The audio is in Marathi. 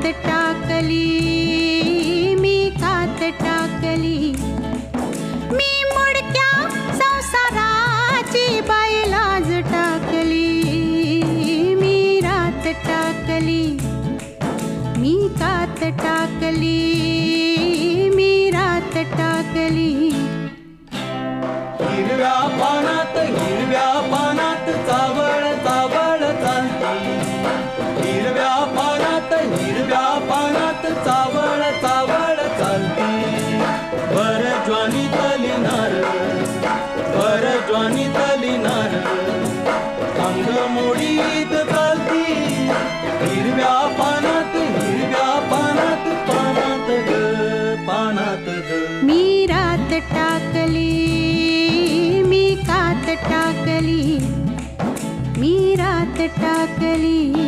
कात टाकली, मी कात टाकली, मी मुडक्या संसाराची बाई लाज टाकली, मी रात टाकली, मी कात टाकली, मी रात टाकली. हिरव्या पानात चावळ चावळ चालती, हिरव्या पानात चावळ चावळ चालती. भर ज्वानीतली नार अंग मोडीत चालती. हिरव्या पानात पानात ग. मी रात टाकली, मी कात टाकली, मी रात टाकली.